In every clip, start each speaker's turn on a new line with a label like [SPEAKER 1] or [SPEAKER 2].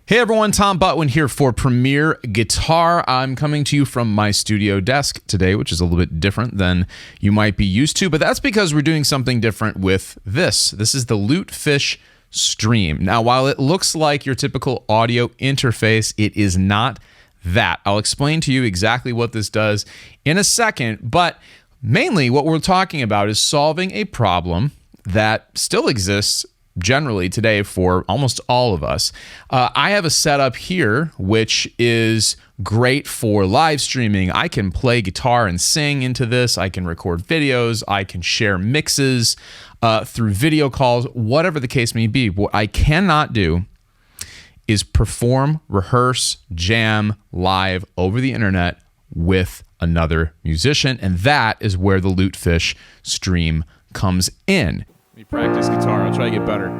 [SPEAKER 1] Hey everyone, Tom Butwin here for Premier Guitar. I'm coming to you from my studio desk today, which is a little bit different than you might be used to, but that's because we're doing something different with this. This is the LuteFish Stream. Now, while it looks like your typical audio interface, it is not that. I'll explain to you exactly what this does in a second, but mainly what we're talking about is solving a problem that still exists generally today for almost all of us. I have a setup here which is great for live streaming. I can play guitar and sing into this. I can record videos. I can share mixes through video calls, whatever the case may be. What I cannot do is perform, rehearse, jam live over the internet with another musician, and that is where the LuteFish Stream comes in. Let me practice guitar. I'll try to get better.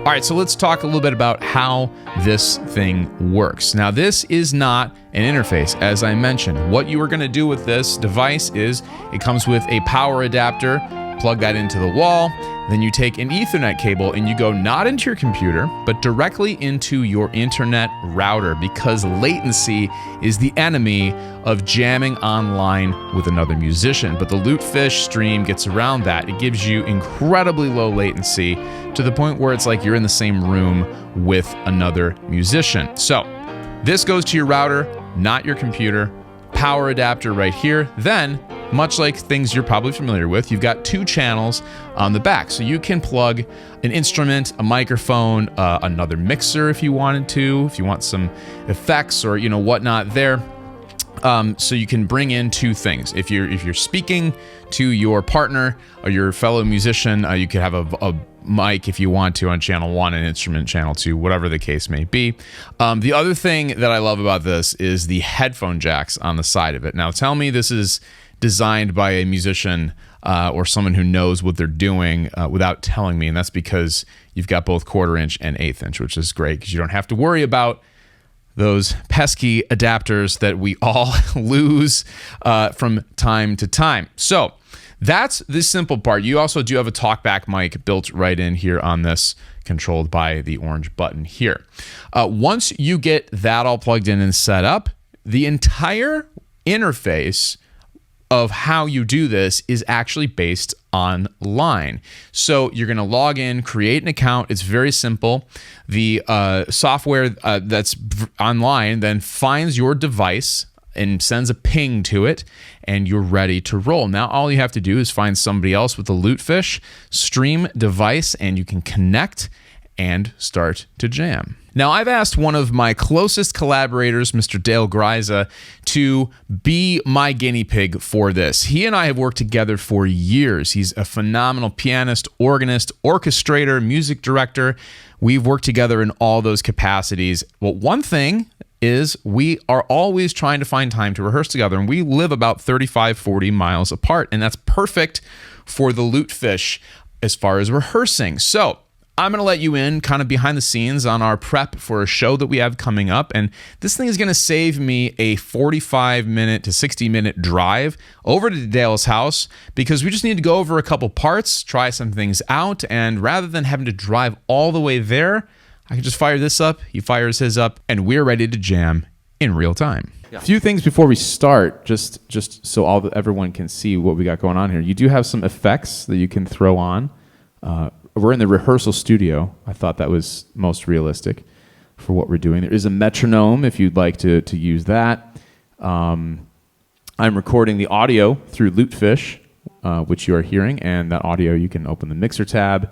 [SPEAKER 1] All right, so let's talk a little bit about how this thing works. Now, this is not an interface, as I mentioned. What you are going to do with this device is it comes with a power adapter, plug that into the wall, then you take an Ethernet cable and you go not into your computer, but directly into your internet router, because latency is the enemy of jamming online with another musician. But the LuteFish Stream gets around that. It gives you incredibly low latency to the point where it's like you're in the same room with another musician. So this goes to your router, not your computer. Power adapter right here. Then, much like things you're probably familiar with, you've got two channels on the back. So you can plug an instrument, a microphone, another mixer if you wanted to, if you want some effects or whatnot there. So you can bring in two things. If you're speaking to your partner or your fellow musician, you could have a mic if you want to on channel 1 and instrument channel 2, whatever the case may be. The other thing that I love about this is the headphone jacks on the side of it. Now tell me this is designed by a musician or someone who knows what they're doing without telling me, and that's because you've got both 1/4 inch and 1/8 inch, which is great because you don't have to worry about those pesky adapters that we all lose from time to time. So that's the simple part. You also do have a talkback mic built right in here on this, controlled by the orange button here. Once you get that all plugged in and set up, the entire interface of how you do this is actually based online. So you're going to log in, create an account. It's very simple. The software that's online then finds your device and sends a ping to it, and you're ready to roll. Now, all you have to do is find somebody else with a LuteFish Stream device, and you can connect and start to jam. Now, I've asked one of my closest collaborators, Mr. Dale Gryza, to be my guinea pig for this. He and I have worked together for years. He's a phenomenal pianist, organist, orchestrator, music director. We've worked together in all those capacities. Well, one thing is we are always trying to find time to rehearse together, and we live about 35-40 miles apart, and that's perfect for the LuteFish as far as rehearsing. So I'm going to let you in kind of behind the scenes on our prep for a show that we have coming up, and this thing is going to save me a 45-minute to 60-minute drive over to Dale's house because we just need to go over a couple parts, try some things out, and rather than having to drive all the way there, I can just fire this up, he fires his up, and we're ready to jam in real time.
[SPEAKER 2] A few things before we start, just so everyone can see what we got going on here. You do have some effects that you can throw on. We're in the rehearsal studio. I thought that was most realistic for what we're doing. There is a metronome if you'd like to use that. I'm recording the audio through LuteFish, which you are hearing, and that audio you can open the mixer tab,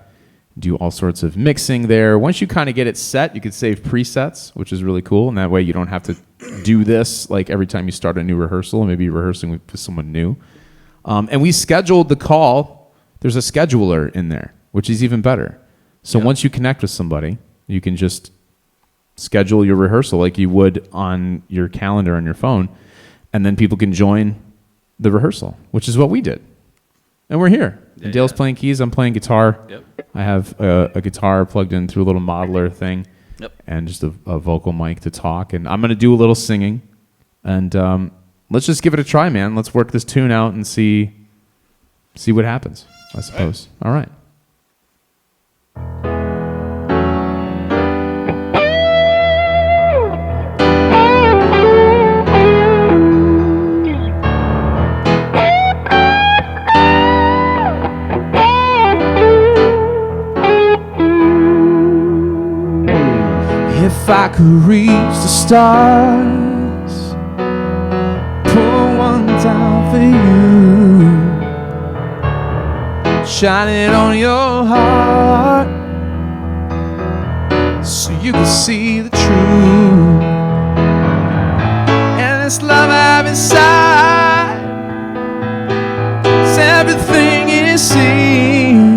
[SPEAKER 2] do all sorts of mixing there. Once you kind of get it set, you can save presets, which is really cool. And that way you don't have to do this like every time you start a new rehearsal, and maybe you're rehearsing with someone new. And we scheduled the call. There's a scheduler in there, which is even better. So once you connect with somebody, you can just schedule your rehearsal like you would on your calendar on your phone, and then people can join the rehearsal, which is what we did. And we're here. And Dale's playing keys. I'm playing guitar.
[SPEAKER 3] Yep.
[SPEAKER 2] I have a guitar plugged in through a little modeler thing, and just a vocal mic to talk. And I'm going to do a little singing. And let's just give it a try, man. Let's work this tune out and see what happens, I suppose. All right.
[SPEAKER 4] If I could reach the stars, pull one down for you, shine it on your heart, so you can see the truth. And this love I have inside, it's everything it seems.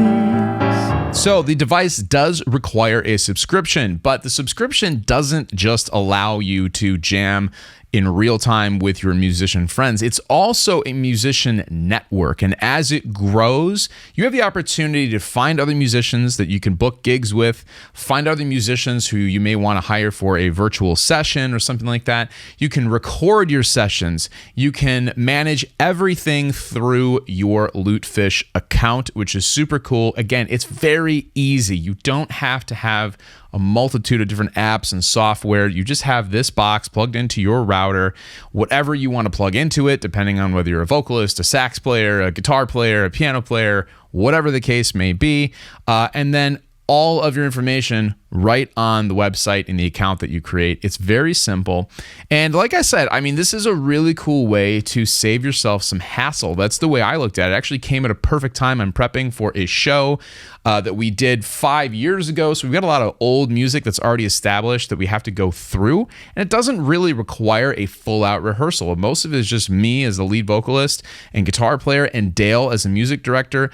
[SPEAKER 1] So the device does require a subscription, but the subscription doesn't just allow you to jam in real time with your musician friends. It's also a musician network. And as it grows, you have the opportunity to find other musicians that you can book gigs with, find other musicians who you may want to hire for a virtual session or something like that. You can record your sessions. You can manage everything through your LuteFish account, which is super cool. Again, it's very easy. You don't have to have a multitude of different apps and software. You just have this box plugged into your router, whatever you want to plug into it, depending on whether you're a vocalist, a sax player, a guitar player, a piano player, whatever the case may be. And then all of your information right on the website in the account that you create. It's very simple. And like I said, I mean, this is a really cool way to save yourself some hassle. That's the way I looked at it. It actually came at a perfect time. I'm prepping for a show that we did 5 years ago. So we've got a lot of old music that's already established that we have to go through. And it doesn't really require a full out rehearsal. Most of it is just me as the lead vocalist and guitar player, and Dale as a music director,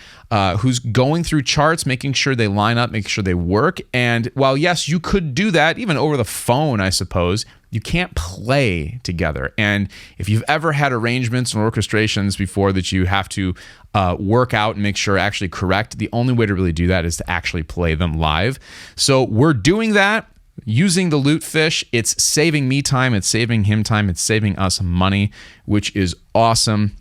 [SPEAKER 1] who's going through charts, making sure they line up, making sure they work. And while yes, you could do that even over the phone, I suppose, you can't play together. And if you've ever had arrangements or orchestrations before that you have to work out and make sure actually correct, the only way to really do that is to actually play them live. So we're doing that using the LuteFish. It's saving me time, it's saving him time, it's saving us money, which is awesome.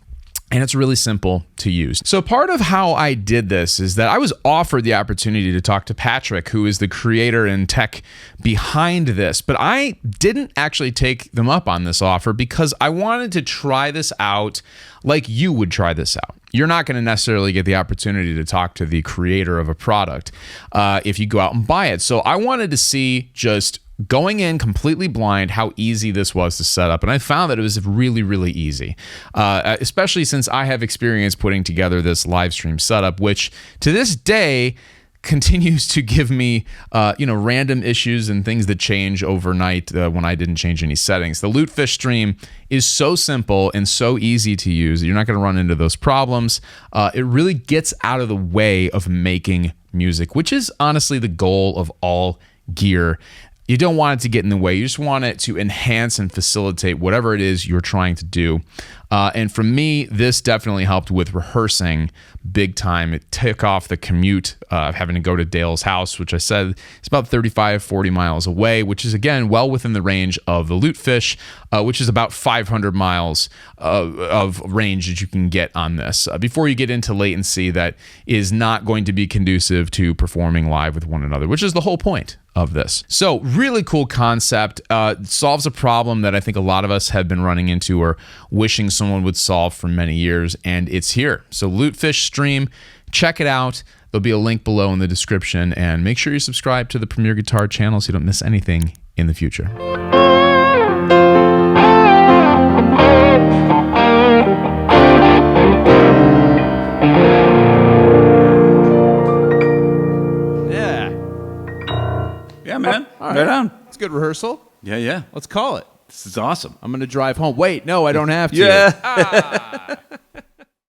[SPEAKER 1] And it's really simple to use. So part of how I did this is that I was offered the opportunity to talk to Patrick, who is the creator and tech behind this, but I didn't actually take them up on this offer because I wanted to try this out like you would try this out. You're not going to necessarily get the opportunity to talk to the creator of a product if you go out and buy it. So I wanted to see, just going in completely blind, how easy this was to set up. And I found that it was really, really easy, especially since I have experience putting together this live stream setup, which to this day continues to give me random issues and things that change overnight when I didn't change any settings. The LuteFish stream is so simple and so easy to use. You're not going to run into those problems. It really gets out of the way of making music, which is honestly the goal of all gear. You don't want it to get in the way. You just want it to enhance and facilitate whatever it is you're trying to do. And for me, this definitely helped with rehearsing big time. It took off the commute of having to go to Dale's house, which I said is about 35, 40 miles away, which is, again, well within the range of the LuteFish, which is about 500 miles of range that you can get on this. Before you get into latency, that is not going to be conducive to performing live with one another, which is the whole point of this. So really cool concept. Solves a problem that I think a lot of us have been running into or wishing someone would solve for many years, and it's here. So LuteFish Stream, check it out. There'll be a link below in the description, and make sure you subscribe to the Premier Guitar channel so you don't miss anything in the future.
[SPEAKER 2] It's a good rehearsal.
[SPEAKER 3] Yeah.
[SPEAKER 2] Let's call it.
[SPEAKER 3] This is awesome.
[SPEAKER 2] I'm going to drive home. Wait, no, I don't have to.
[SPEAKER 3] Yeah.